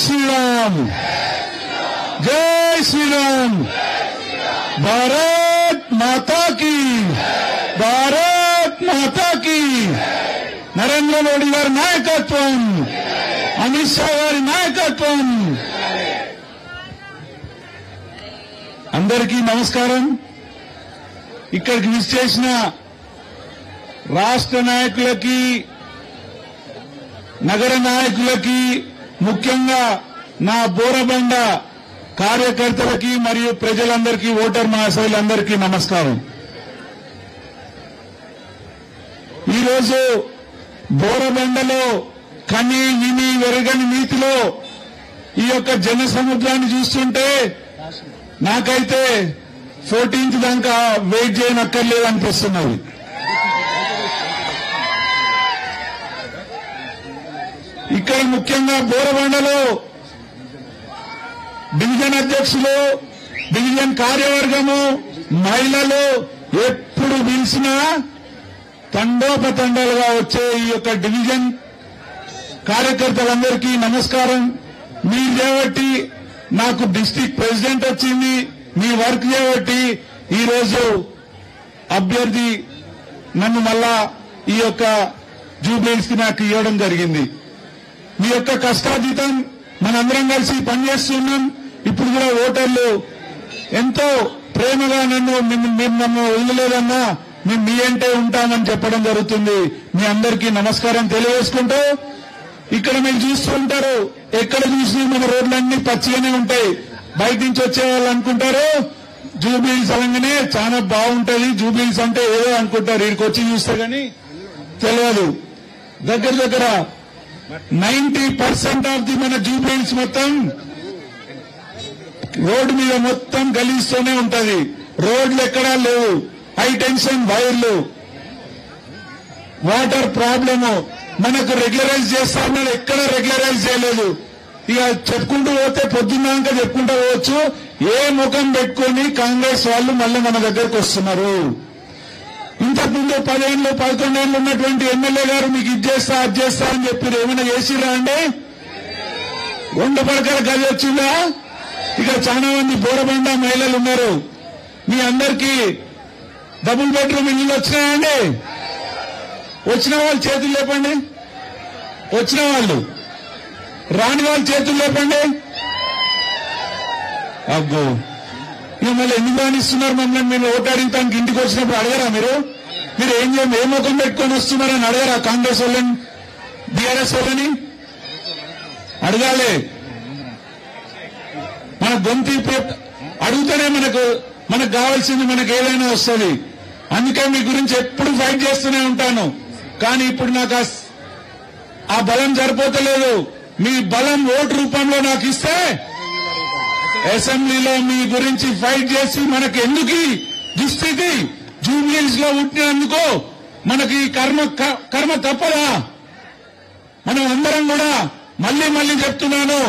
శ్రీరామ్ జై శ్రీరామ్ భారత్ మాతా కీ భారత్ మాతా కీ నరేంద్ర మోడీ గారి నాయకత్వం అమిత్ షా గారి నాయకత్వం అందరికీ నమస్కారం ఇక్కడికి విచ్చేసిన రాష్ట్ర నాయకులకి నగర నాయకులకి ముఖ్యంగా నా బోరబండ కార్యకర్తలకి మరియు ప్రజలందరికీ ఓటర్ మహాశయులందరికీ నమస్కారం ఈరోజు బోరబండలో కని విని వెరగని నీతిలో ఈ యొక్క జన సముద్రాన్ని చూస్తుంటే నాకైతే 14th దాకా వెయిట్ చేయనక్కర్లేదు అనిపిస్తున్నది ఇక్కడ ముఖ్యంగా బోరబండలో డివిజన్ అధ్యక్షులు డివిజన్ కార్యవర్గము మహిళలు ఎప్పుడు పిలిచినా తండోపతండాలుగా వచ్చే ఈ యొక్క డివిజన్ కార్యకర్తలందరికీ నమస్కారం మీరు చేయబట్టి నాకు డిస్ట్రిక్ట్ ప్రెసిడెంట్ వచ్చింది మీ వర్క్ చేయబట్టి ఈరోజు అభ్యర్థి నన్ను మళ్ళా ఈ యొక్క జూబ్లీస్ కి నాకు ఇవ్వడం జరిగింది మీ యొక్క కష్టాతీతం మనందరం కలిసి పనిచేస్తున్నాం ఇప్పుడు కూడా ఓటర్లు ఎంతో ప్రేమగా నన్ను వదిలేదన్నా మేము మీ అంటే ఉంటామని చెప్పడం జరుగుతుంది మీ అందరికీ నమస్కారం తెలియజేసుకుంటూ ఇక్కడ మీరు చూస్తూ ఉంటారు ఎక్కడ చూసినా మన రోడ్లన్నీ పచ్చిగానే ఉంటాయి బయట నుంచి వచ్చే వాళ్ళు అనుకుంటారు జూబ్లీస్ అనగానే చాలా బాగుంటది జూబ్లీస్ అంటే ఏదో అనుకుంటారు ఇక్కడికి వచ్చి చూస్తే గానీ తెలియదు దగ్గర 90% ఆఫ్ ది మన జూబ్లీస్ మొత్తం రోడ్డు మీద మొత్తం గలీస్తూనే ఉంటది రోడ్లు ఎక్కడా లేవు హై టెన్షన్ వైర్లు వాటర్ ప్రాబ్లము మనకు రెగ్యులరైజ్ చేస్తారన్నారు ఎక్కడ రెగ్యులరైజ్ చేయలేదు ఇక చెప్పుకుంటూ పోతే పొద్దున్నాక చెప్పుకుంటూ పోవచ్చు ఏ ముఖం పెట్టుకుని కాంగ్రెస్ వాళ్ళు మళ్ళీ మన దగ్గరకు వస్తున్నారు ఇంతకుముందు 10 ఏళ్ళు 11 ఏళ్ళు ఉన్నటువంటి ఎమ్మెల్యే గారు మీకు ఇది చేస్తా అది చేస్తా అని చెప్పి ఏమైనా చేసిరా అండి 2 పడకల గది వచ్చిందా ఇక్కడ చాలా మంది బోరబండ మహిళలు ఉన్నారు మీ అందరికీ డబుల్ బెడ్రూమ్ ఇల్లు వచ్చినాయండి వచ్చిన వాళ్ళు చేతులు లేపండి వచ్చిన వాళ్ళు రాని వాళ్ళు చేతులు లేపండి అగ్గో ఇక మళ్ళీ ఎందుకు రానిస్తున్నారు మమ్మల్ని మీరు ఓటాడించడానికి ఇంటికి వచ్చినప్పుడు అడగరా మీరు ఏ ముఖం పెట్టుకొని వస్తున్నారని అడగరా కాంగ్రెస్ వాళ్ళని బీఆర్ఎస్ వాళ్ళని అడగాలి మన గొంతు అడిగితేనే మనకు కావాల్సింది మనకు ఏదైనా వస్తుంది అందుకే మీ గురించి ఎప్పుడు ఫైట్ చేస్తూనే ఉంటాను కానీ ఇప్పుడు నాకు ఆ బలం సరిపోతలేదు మీ బలం ఓటు రూపంలో నాకు ఇస్తే అసెంబ్లీలో మీ గురించి ఫైట్ చేసి మనకు ఎందుకు దుస్థితి జూబ్లీస్ లో ఉంటున్నందుకు మనకి కర్మ తప్పదా మనం అందరం కూడా మళ్లీ చెప్తున్నాను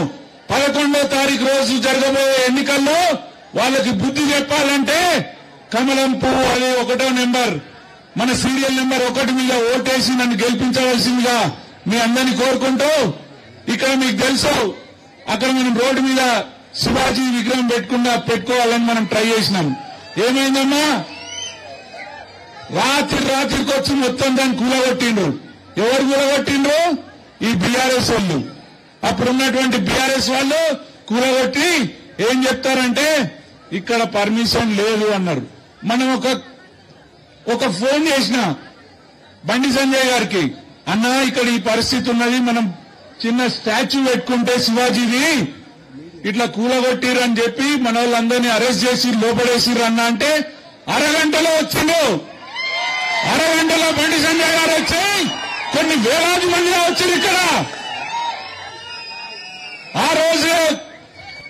11వ తారీఖు రోజు జరగబోయే ఎన్నికల్లో వాళ్ళకి బుద్ధి చెప్పాలంటే కమలం పువ్వు అనే 1వ నెంబర్ మన సీరియల్ నెంబర్ 1 మీద ఓటేసి నన్ను గెలిపించవలసిందిగా మీ అందరినీ కోరుకుంటూ ఇక్కడ మీకు తెలుసు అక్కడ మనం రోడ్డు మీద శివాజీ విగ్రహం పెట్టుకోవాలని మనం ట్రై చేసినాం ఏమైందమ్మా రాత్రికి వచ్చి మొత్తం దాన్ని కూలగొట్టిండ్రు ఎవరు కూలగొట్టిండ్రు ఈ బీఆర్ఎస్ వాళ్ళు అప్పుడున్నటువంటి బీఆర్ఎస్ వాళ్ళు కూలగొట్టి ఏం చెప్తారంటే ఇక్కడ పర్మిషన్ లేదు అన్నారు మనం ఒక ఫోన్ చేసిన బండి సంజయ్ గారికి అన్నా ఇక్కడ ఈ పరిస్థితి ఉన్నది మనం చిన్న స్టాచ్యూ పెట్టుకుంటే శివాజీది ఇట్లా కూలగొట్టిరు అని చెప్పి మన వాళ్ళందరినీ అరెస్ట్ చేసి లోపడేసిర్రు అన్నా అంటే అరగంటలో వచ్చిండు అరగంటలో బండి సంజయ్ గారు వచ్చి కొన్ని వేలాది మందిగా వచ్చారు ఇక్కడ ఆ రోజు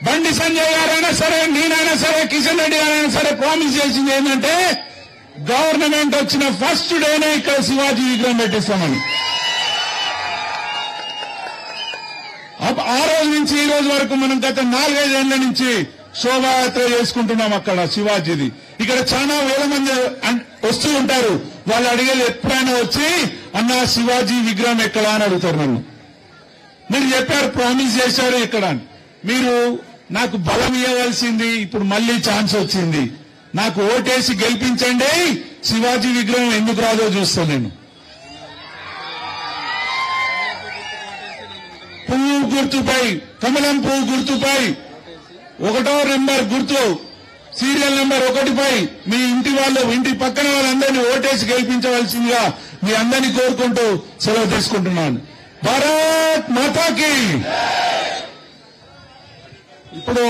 బండి సంజయ్ గారైనా సరే నేనైనా సరే కిషన్ రెడ్డి గారైనా సరే ప్రామిస్ చేసింది ఏంటంటే గవర్నమెంట్ వచ్చిన ఫస్ట్ డేనే ఇక్కడ శివాజీ విగ్రహం పెట్టిస్తామని ఆ రోజు నుంచి ఈ రోజు వరకు మనం గత 4-5 ఏళ్ల నుంచి శోభాయాత్ర చేసుకుంటున్నాం అక్కడ శివాజీది ఇక్కడ చాలా వేల మంది వస్తూ ఉంటారు వాళ్ళు అడిగేది ఎప్పుడైనా వచ్చి అన్నా శివాజీ విగ్రహం ఎక్కడా అని అడుగుతారు నన్ను మీరు చెప్పారు, ప్రామిస్ చేశారు ఇక్కడ. మీరు నాకు బలం ఇవ్వవలసింది, ఇప్పుడు మళ్లీ ఛాన్స్ వచ్చింది. నాకు ఓటేసి గెలిపించండి, శివాజీ విగ్రహం ఎందుకు రాదో చూస్తా నేను. పువ్వు గుర్తుపై, కమలం పువ్వు గుర్తుపై 1వ నెంబర్ గుర్తు, సీరియల్ నెంబర్ 1పై మీ ఇంటి పక్కన వాళ్ళందరినీ ఓటేసి గెలిపించవలసిందిగా మీ అందరినీ కోరుకుంటూ సెలవు తీసుకుంటున్నాను. భారత్ మాతాకి. ఇప్పుడు